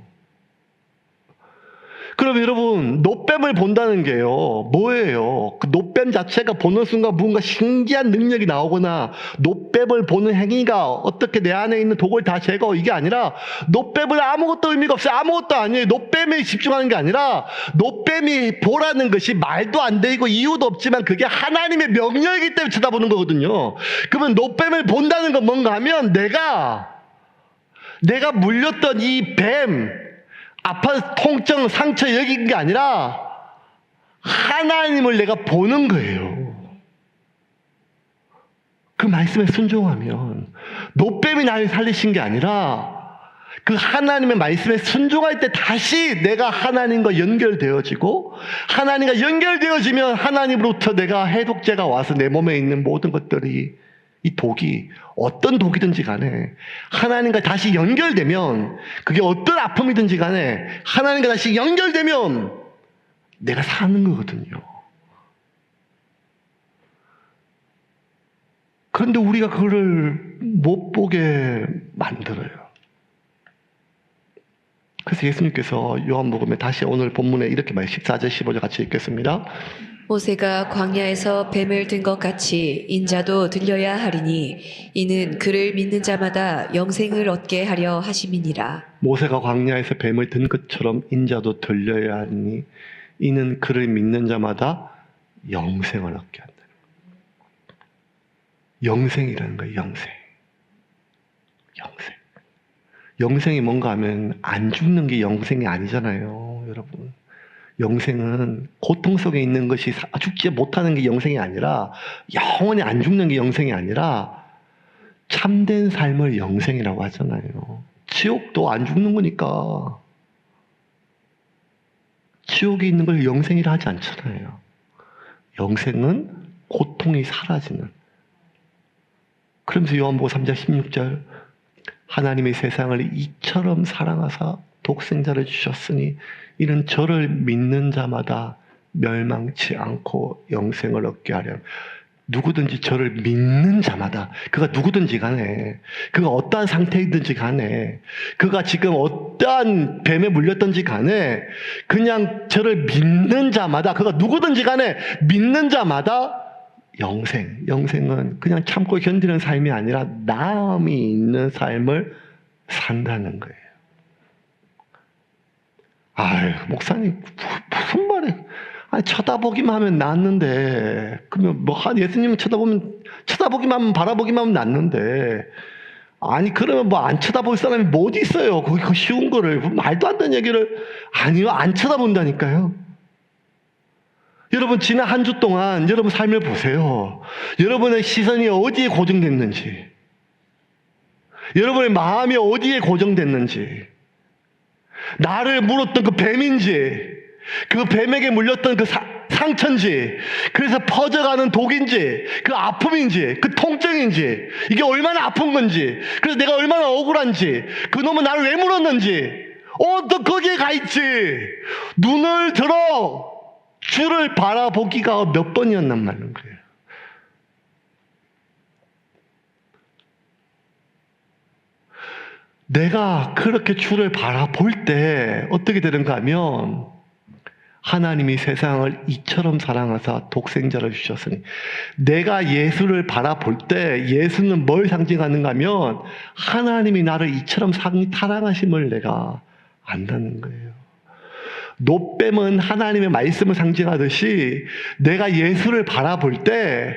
그럼 여러분, 노뱀을 본다는 게요, 뭐예요? 그 노뱀 자체가 보는 순간 뭔가 신기한 능력이 나오거나 노뱀을 보는 행위가 어떻게 내 안에 있는 독을 다 제거, 이게 아니라 노뱀은 아무것도 의미가 없어요. 아무것도 아니에요. 노뱀에 집중하는 게 아니라 노뱀이 보라는 것이 말도 안 되고 이유도 없지만 그게 하나님의 명령이기 때문에 쳐다보는 거거든요. 그러면 노뱀을 본다는 건 뭔가 하면 내가 물렸던 이 뱀, 아파, 통증, 상처 여긴 게 아니라 하나님을 내가 보는 거예요. 그 말씀에 순종하면 노뱀이 나를 살리신 게 아니라 그 하나님의 말씀에 순종할 때 다시 내가 하나님과 연결되어지고, 하나님과 연결되어지면 하나님으로부터 내가 해독제가 와서 내 몸에 있는 모든 것들이, 이 독이 어떤 독이든지 간에 하나님과 다시 연결되면, 그게 어떤 아픔이든지 간에 하나님과 다시 연결되면 내가 사는 거거든요. 그런데 우리가 그거를 못 보게 만들어요. 그래서 예수님께서 요한복음에 다시 오늘 본문에 이렇게 14절 15절 같이 읽겠습니다. 모세가 광야에서 뱀을 든 것 같이 인자도 들려야 하리니 이는 그를 믿는 자마다 영생을 얻게 하려 하심이니라. 모세가 광야에서 뱀을 든 것처럼 인자도 들려야 하니 이는 그를 믿는 자마다 영생을 얻게 한다. 영생이라는 거예요. 영생. 영생이 뭔가 하면 안 죽는 게 영생이 아니잖아요, 여러분. 영생은 고통 속에 있는 것이 죽지 못하는 게 영생이 아니라, 영원히 안 죽는 게 영생이 아니라 참된 삶을 영생이라고 하잖아요. 지옥도 안 죽는 거니까 지옥에 있는 걸 영생이라 하지 않잖아요. 영생은 고통이 사라지는. 그러면서 요한복음 3장 16절, 하나님이 세상을 이처럼 사랑하사 독생자를 주셨으니 이는 저를 믿는 자마다 멸망치 않고 영생을 얻게 하려. 누구든지 저를 믿는 자마다, 그가 누구든지 간에, 그가 어떠한 상태이든지 간에, 그가 지금 어떠한 뱀에 물렸든지 간에, 그냥 저를 믿는 자마다, 그가 누구든지 간에 믿는 자마다 영생은 그냥 참고 견디는 삶이 아니라 나음이 있는 삶을 산다는 거예요. 아유, 목사님 무슨 말이에요? 아니, 쳐다보기만 하면 낫는데, 그러면 예수님은 쳐다보기만 하면, 바라보기만 하면 낫는데, 아니 그러면 안 쳐다볼 사람이 뭐 어디 있어요? 그거 쉬운 거를, 말도 안 되는 얘기를. 아니요, 안 쳐다본다니까요. 여러분, 지난 한 주 동안 여러분 삶을 보세요. 여러분의 시선이 어디에 고정됐는지, 여러분의 마음이 어디에 고정됐는지, 나를 물었던 그 뱀인지, 그 뱀에게 물렸던 그 상처인지, 그래서 퍼져가는 독인지, 그 아픔인지, 그 통증인지, 이게 얼마나 아픈 건지, 그래서 내가 얼마나 억울한지, 그 놈은 나를 왜 물었는지, 또 거기에 가 있지. 눈을 들어 주를 바라보기가 몇 번이었단 말인 거예요. 내가 그렇게 주를 바라볼 때 어떻게 되는가 하면 하나님이 세상을 이처럼 사랑하사 독생자를 주셨으니, 내가 예수를 바라볼 때 예수는 뭘 상징하는가 하면 하나님이 나를 이처럼 사랑하심을 내가 안다는 거예요. 노뱀은 하나님의 말씀을 상징하듯이 내가 예수를 바라볼 때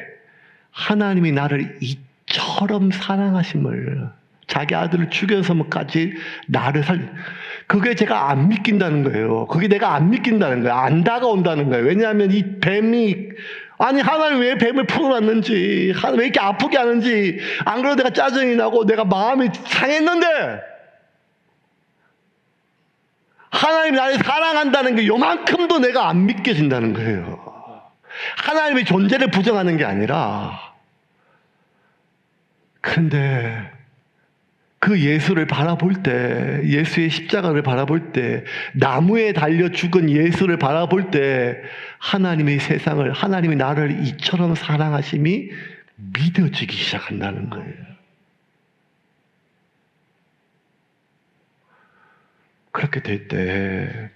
하나님이 나를 이처럼 사랑하심을, 자기 아들을 죽여서까지 나를 그게 제가 안 믿긴다는 거예요. 그게 내가 안 믿긴다는 거예요. 안 다가온다는 거예요. 왜냐하면 이 뱀이, 아니 하나님 왜 뱀을 풀어놨는지, 하나님 왜 이렇게 아프게 하는지, 안 그래도 내가 짜증이 나고 내가 마음이 상했는데 하나님이 나를 사랑한다는 게 요만큼도 내가 안 믿겨진다는 거예요. 하나님의 존재를 부정하는 게 아니라. 그런데 그 예수를 바라볼 때, 예수의 십자가를 바라볼 때, 나무에 달려 죽은 예수를 바라볼 때 하나님의 세상을, 하나님이 나를 이처럼 사랑하심이 믿어지기 시작한다는 거예요. 그렇게 될 때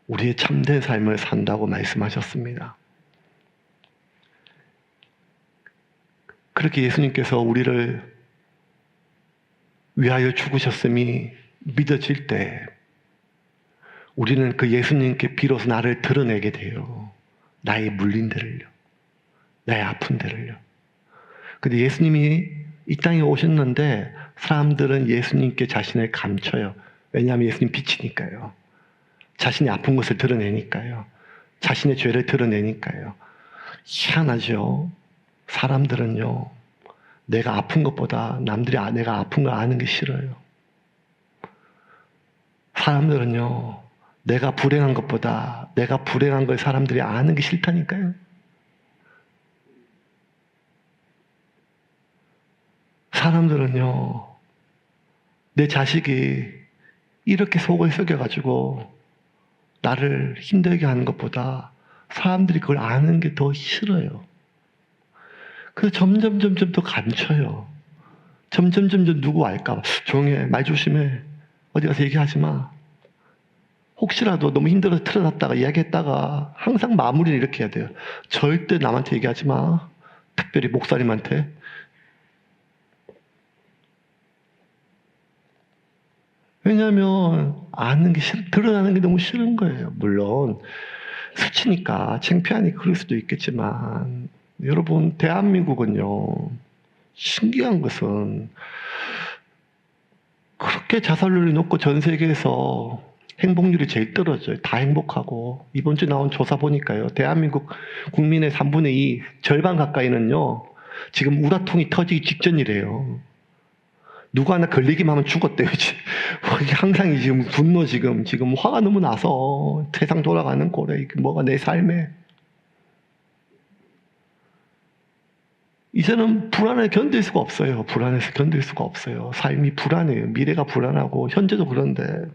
우리의 참된 삶을 산다고 말씀하셨습니다. 그렇게 예수님께서 우리를 위하여 죽으셨음이 믿어질 때 우리는 그 예수님께 비로소 나를 드러내게 돼요. 나의 물린 데를요. 나의 아픈 데를요. 근데 예수님이 이 땅에 오셨는데 사람들은 예수님께 자신을 감춰요. 왜냐하면 예수님 빛이니까요. 자신의 아픈 것을 드러내니까요. 자신의 죄를 드러내니까요. 희한하죠. 사람들은요, 내가 아픈 것보다 남들이 내가 아픈 걸 아는 게 싫어요. 사람들은요, 내가 불행한 것보다 내가 불행한 걸 사람들이 아는 게 싫다니까요. 사람들은요, 내 자식이 이렇게 속을 썩여가지고 나를 힘들게 하는 것보다 사람들이 그걸 아는 게 더 싫어요. 그래서 점점 더 감춰요. 점점 누구 알까? 조용히 해. 말 조심해. 어디 가서 얘기하지 마. 혹시라도 너무 힘들어서 틀어놨다가 이야기했다가 항상 마무리를 이렇게 해야 돼요. 절대 남한테 얘기하지 마. 특별히 목사님한테. 왜냐하면 아는 게 드러나는 게 너무 싫은 거예요. 물론 수치니까 창피하니까 그럴 수도 있겠지만, 여러분, 대한민국은요, 신기한 것은 그렇게 자살률이 높고 전 세계에서 행복률이 제일 떨어져요. 다 행복하고. 이번 주 나온 조사 보니까요, 대한민국 국민의 3분의 2, 절반 가까이는요, 지금 우라통이 터지기 직전이래요. 누가 하나 걸리기만 하면 죽었대요. 항상 지금 분노, 지금 화가 너무 나서 세상 돌아가는 꼴에 뭐가 내 삶에. 이제는 불안을 견딜 수가 없어요. 불안해서 견딜 수가 없어요. 삶이 불안해요. 미래가 불안하고 현재도 그런데.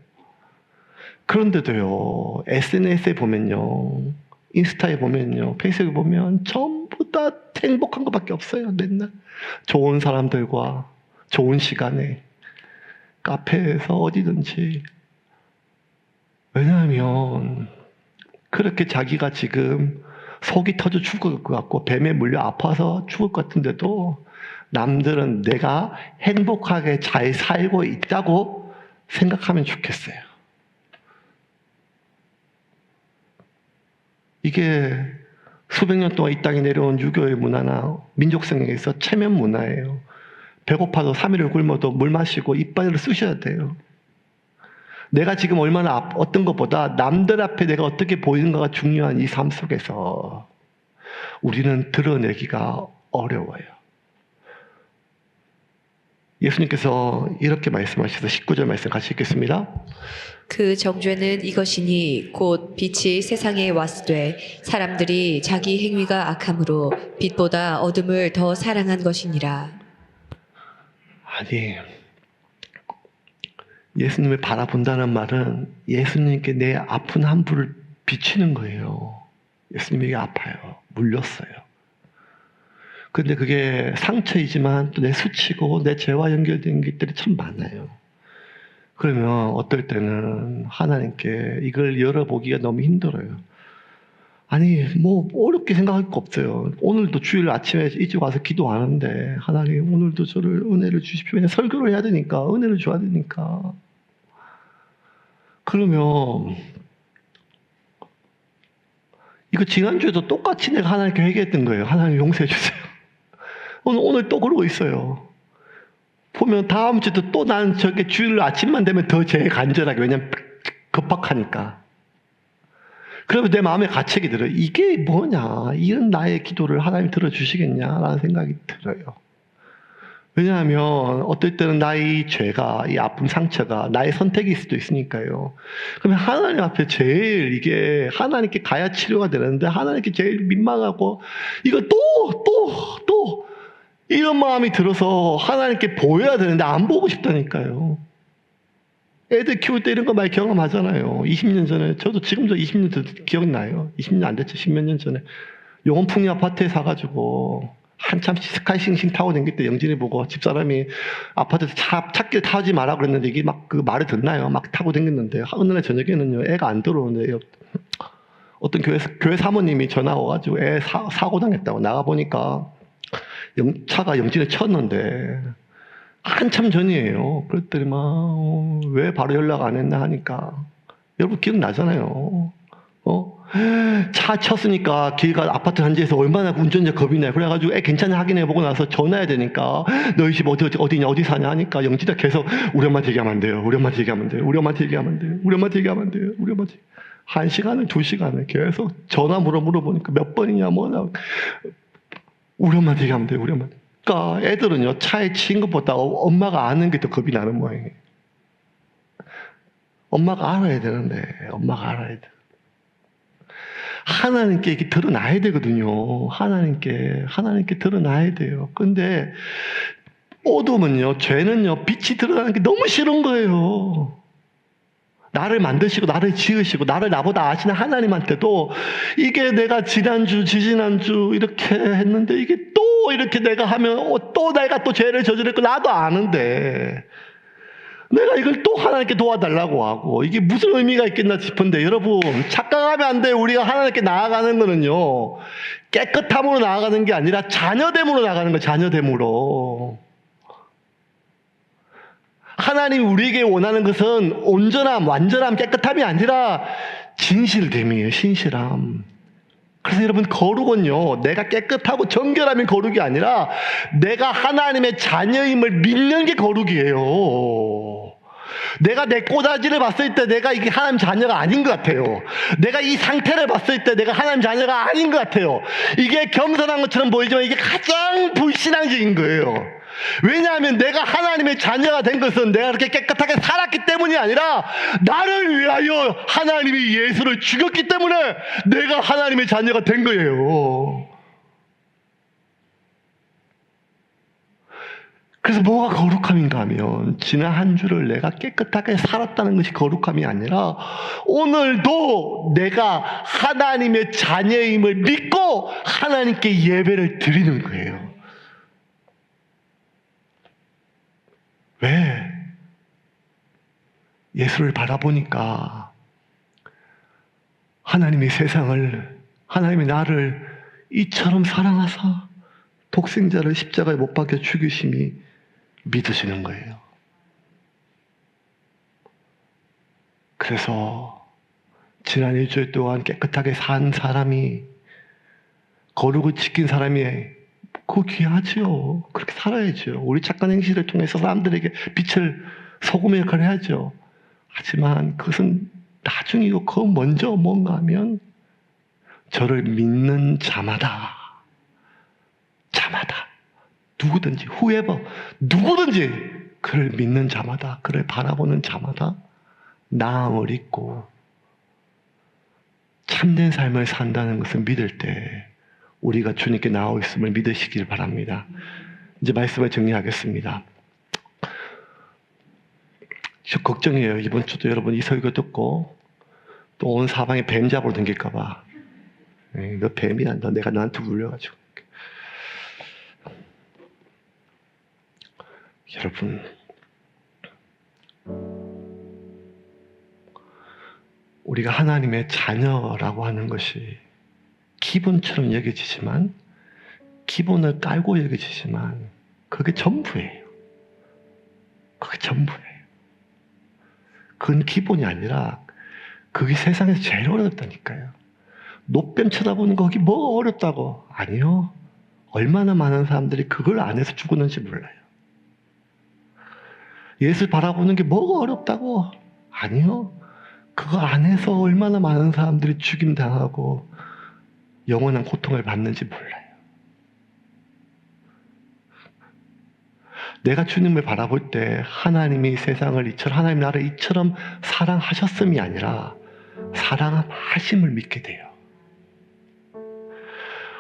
그런데도요, SNS에 보면요, 인스타에 보면요, 페이스북에 보면 전부 다 행복한 것밖에 없어요. 맨날 좋은 사람들과 좋은 시간에 카페에서 어디든지. 왜냐하면 그렇게 자기가 지금 속이 터져 죽을 것 같고 뱀에 물려 아파서 죽을 것 같은데도 남들은 내가 행복하게 잘 살고 있다고 생각하면 좋겠어요. 이게 수백 년 동안 이 땅에 내려온 유교의 문화나 민족성에서 체면 문화예요. 배고파도 3일을 굶어도 물 마시고 이빨을 쑤셔야 돼요. 내가 지금 얼마나 어떤 것보다 남들 앞에 내가 어떻게 보이는가가 중요한 이 삶 속에서 우리는 드러내기가 어려워요. 예수님께서 이렇게 말씀하셔서 19절 말씀 같이 읽겠습니다. 그 정죄는 이것이니 곧 빛이 세상에 왔으되 사람들이 자기 행위가 악함으로 빛보다 어둠을 더 사랑한 것이니라. 아니, 예수님을 바라본다는 말은 예수님께 내 아픈 함부를 비치는 거예요. 예수님에게 아파요. 물렸어요. 근데 그게 상처이지만 또 내 수치고 내 죄와 연결된 것들이 참 많아요. 그러면 어떨 때는 하나님께 이걸 열어보기가 너무 힘들어요. 아니 뭐 어렵게 생각할 거 없어요. 오늘도 주일 아침에 일찍 와서 기도하는데 하나님 오늘도 저를 은혜를 주십시오. 그냥 설교를 해야 되니까 은혜를 줘야 되니까. 그러면 이거 지난주에도 똑같이 내가 하나님께 회개했던 거예요. 하나님 용서해 주세요. 오늘 또 그러고 있어요. 보면 다음 주도 또 난 저게 주일 아침만 되면 더 제일 간절하게, 왜냐면 급박하니까. 그러면 내 마음에 가책이 들어요. 이게 뭐냐, 이런 나의 기도를 하나님 들어주시겠냐라는 생각이 들어요. 왜냐하면 어떨 때는 나의 죄가, 이 아픔 상처가 나의 선택일 수도 있으니까요. 그러면 하나님 앞에 제일 이게 하나님께 가야 치료가 되는데 하나님께 제일 민망하고 이거 또 이런 마음이 들어서 하나님께 보여야 되는데 안 보고 싶다니까요. 애들 키울 때 이런 거 많이 경험하잖아요. 20년 전에, 저도 지금도 20년 전 기억나요. 20년 안 됐죠. 10몇 년 전에. 용원풍리 아파트에 사가지고 한참 스카이싱싱 타고 다닐 때 영진이 보고 집사람이 아파트에서 찾길 타지 마라 그랬는데 이게 막 그 말을 듣나요? 막 타고 다녔는데 어느 날 저녁에는요, 애가 안 들어오는데 어떤 교회 사모님이 전화 와가지고 애 사고 당했다고 나가보니까 차가 영진을 쳤는데 한참 전이에요. 그랬더니 왜 바로 연락 안 했나 하니까, 여러분 기억나잖아요. 차 쳤으니까 길가 아파트 단지에서 얼마나 운전자 겁이 나요. 그래가지고 애 괜찮냐 확인해보고 나서 전화해야 되니까 너희 집 어디냐 어디 사냐 하니까 영진이가 계속 우리 엄마한테 얘기하면 안 돼요. 우리 엄마한테 얘기하면 안 돼요. 우리 엄마한테 얘기하면 안 돼요. 우리 엄마한테 얘기하면 안 돼요. 우리 엄마한테 1시간을 2시간을 계속 전화 물어보니까 몇 번이냐 뭐냐 우리 엄마한테 얘기하면 돼요. 우리 엄마한테. 그러니까 애들은요, 차에 치인 것보다 엄마가 아는 게 더 겁이 나는 모양이에요. 엄마가 알아야 되는데, 엄마가 알아야 돼. 하나님께 이게 드러나야 되거든요. 하나님께 드러나야 돼요. 근데 어둠은요, 죄는요, 빛이 드러나는 게 너무 싫은 거예요. 나를 만드시고 나를 지으시고 나를 나보다 아시는 하나님한테도 이게 내가 지난주 지지난주 이렇게 했는데 이게 또 이렇게 내가 하면 또 내가 또 죄를 저지르고 나도 아는데 내가 이걸 또 하나님께 도와달라고 하고 이게 무슨 의미가 있겠나 싶은데, 여러분 착각하면 안 돼요. 우리가 하나님께 나아가는 거는요, 깨끗함으로 나아가는 게 아니라 자녀됨으로 나아가는 거예요. 자녀됨으로. 하나님이 우리에게 원하는 것은 온전함, 완전함, 깨끗함이 아니라 진실됨이에요. 신실함. 그래서 여러분, 거룩은요, 내가 깨끗하고 정결함이 거룩이 아니라 내가 하나님의 자녀임을 믿는 게 거룩이에요. 내가 내 꼬다지를 봤을 때 내가 이게 하나님 자녀가 아닌 것 같아요. 내가 이 상태를 봤을 때 내가 하나님 자녀가 아닌 것 같아요. 이게 겸손한 것처럼 보이지만 이게 가장 불신앙적인 거예요. 왜냐하면 내가 하나님의 자녀가 된 것은 내가 그렇게 깨끗하게 살았기 때문이 아니라 나를 위하여 하나님이 예수를 죽였기 때문에 내가 하나님의 자녀가 된 거예요. 그래서 뭐가 거룩함인가 하면 지난 한 주를 내가 깨끗하게 살았다는 것이 거룩함이 아니라 오늘도 내가 하나님의 자녀임을 믿고 하나님께 예배를 드리는 거예요. 왜? 예수를 바라보니까 하나님이 세상을, 하나님이 나를 이처럼 사랑하사 독생자를 십자가에 못 박혀 죽이심이 믿으시는 거예요. 그래서 지난 일주일 동안 깨끗하게 산 사람이, 거룩을 지킨 사람이 그거 귀하죠. 그렇게 살아야죠. 우리 착한 행실을 통해서 사람들에게 빛을, 소금의 역할을 해야죠. 하지만 그것은 나중이고 그 먼저 뭔가 하면 저를 믿는 자마다 누구든지 누구든지 그를 믿는 자마다, 그를 바라보는 자마다 나음을 잊고 참된 삶을 산다는 것을 믿을 때 우리가 주님께 나와 있음을 믿으시길 바랍니다. 이제 말씀을 정리하겠습니다. 저 걱정해요. 이번 주도 여러분 이 설교 듣고 또 온 사방에 뱀 잡으러 댕길까봐. 너 뱀이야. 너 내가 너한테 물려가지고. 여러분, 우리가 하나님의 자녀라고 하는 것이 기본처럼 여겨지지만, 기본을 깔고 여겨지지만, 그게 전부예요. 그게 전부예요. 그건 기본이 아니라, 그게 세상에서 제일 어렵다니까요. 노뱀 쳐다보는 거, 거기 뭐가 어렵다고? 아니요. 얼마나 많은 사람들이 그걸 안 해서 죽었는지 몰라요. 예수 바라보는 게 뭐가 어렵다고? 아니요. 그거 안 해서 얼마나 많은 사람들이 죽임당하고 영원한 고통을 받는지 몰라요. 내가 주님을 바라볼 때 하나님이 세상을 이처럼, 하나님 나라를 이처럼 사랑하셨음이 아니라 사랑하심을 믿게 돼요.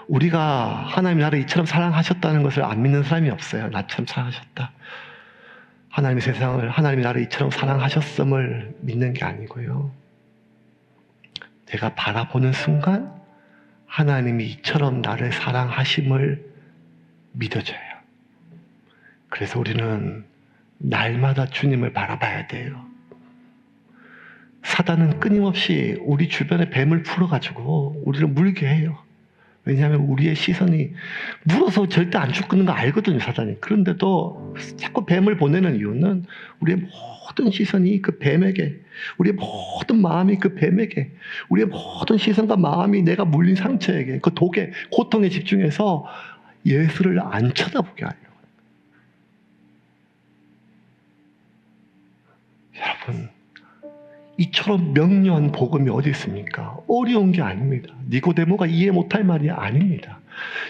우리가 하나님 나라를 이처럼 사랑하셨다는 것을 안 믿는 사람이 없어요. 나처럼 사랑하셨다. 하나님의 세상을, 하나님이 나를 이처럼 사랑하셨음을 믿는 게 아니고요. 내가 바라보는 순간 하나님이 이처럼 나를 사랑하심을 믿어져요. 그래서 우리는 날마다 주님을 바라봐야 돼요. 사단은 끊임없이 우리 주변에 뱀을 풀어가지고 우리를 물게 해요. 왜냐하면 우리의 시선이 물어서 절대 안 죽는 거 알거든요, 사단이. 그런데도 자꾸 뱀을 보내는 이유는 우리의 모든 시선이 그 뱀에게, 우리의 모든 마음이 그 뱀에게, 우리의 모든 시선과 마음이 내가 물린 상처에게, 그 독에, 고통에 집중해서 예수를 안 쳐다보게 하려고. 여러분, 이처럼 명료한 복음이 어디 있습니까? 어려운 게 아닙니다. 니고데모가 이해 못할 말이 아닙니다.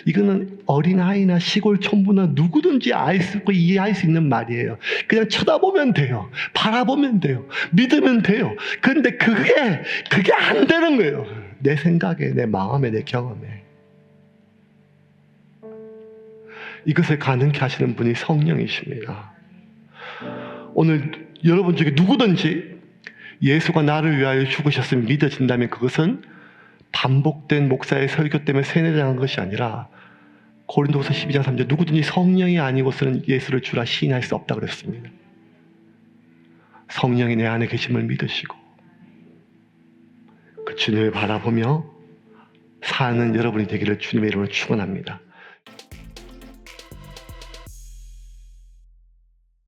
이거는 어린아이나 시골 촌부나 누구든지 알 수 있고 이해할 수 있는 말이에요. 그냥 쳐다보면 돼요. 바라보면 돼요. 믿으면 돼요. 그런데 그게 안 되는 거예요. 내 생각에, 내 마음에, 내 경험에. 이것을 가능케 하시는 분이 성령이십니다. 오늘 여러분 중에 누구든지 예수가 나를 위하여 죽으셨음이 믿어진다면 그것은 반복된 목사의 설교 때문에 세뇌당한 것이 아니라 고린도후서 12장 3절 누구든지 성령이 아니고서는 예수를 주라 시인할 수 없다고 그랬습니다. 성령이 내 안에 계심을 믿으시고 그 주님을 바라보며 사는 여러분이 되기를 주님의 이름으로 축원합니다.